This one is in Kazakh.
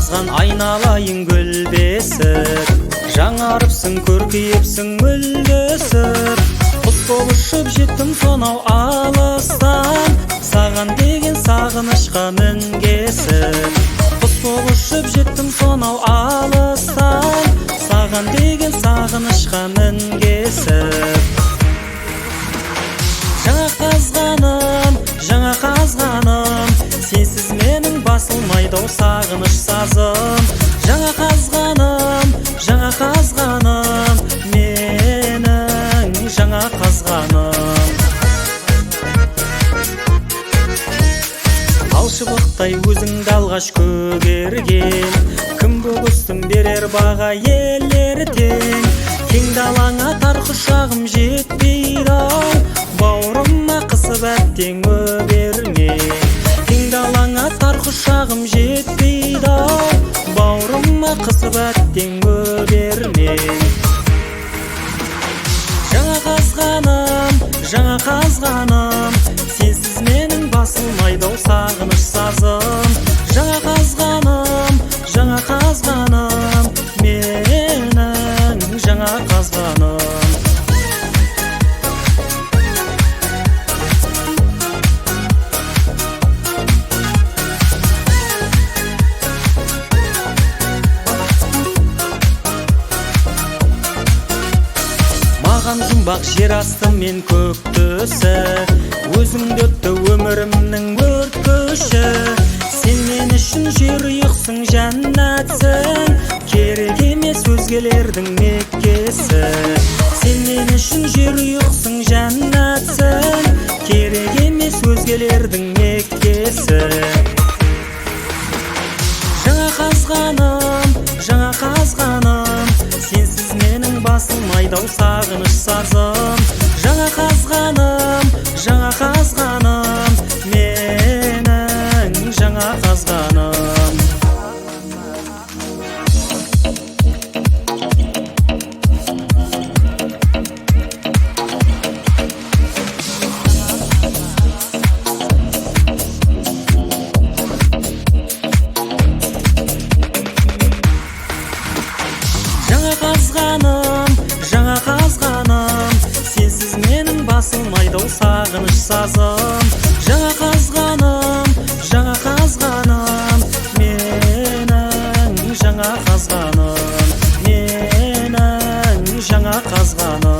қазған айналайын гүл бесік, жаңарыпсың көркейіпсің мүлдесіп. Құс болып ұшып жеттім сонау алыстан, саған деген сағынышқа мінгесіп. Құс болып ұшып жеттім сонау алыстан, саған деген сағынышқа мінгесіп. Жаңа қазғаным, сенсіз менің басылмайды ау сағыныш сазым. Жаңа қазғаным, менің жаңа қазғаным. Алшыбықтай өзіңді алғаш көгерген, кім бөгістің берер баға елертең. Кең далаңа тар құшағым жетпейді ау, бауырыма қысып әттең өберме. Кең далаңа тар құшағым жетпейді ау, бауырыма қысып әттең өберме. Жаңа қазғаным, сенсіз менің басылмайды ау сағыныш сазым. Жаңа қазғаным, менің жаңа қазғаным. Маған жұмбақ жер асты мен көк түсі, өзіңді өтті өмірімнің өрт көші. Сен мен үшін жер ұйықсың, жәннатсың, керек емес өзгелердің меккесі. Сен мен үшін жер ұйықсың, жәннатсың, керек емес өзгелердің меккесі. Жаңа қазғаным, сенсіз менің басылмайды ау сағыныш сазым. Жаңа қазғаным, менің жаңа қазғаным. Жаңа қазғаным, сенсіз менің басылмайды ау сағыныш сазым. Жаңа қазғаным, менің жаңа қазғаным, менің жаңа қазғаным.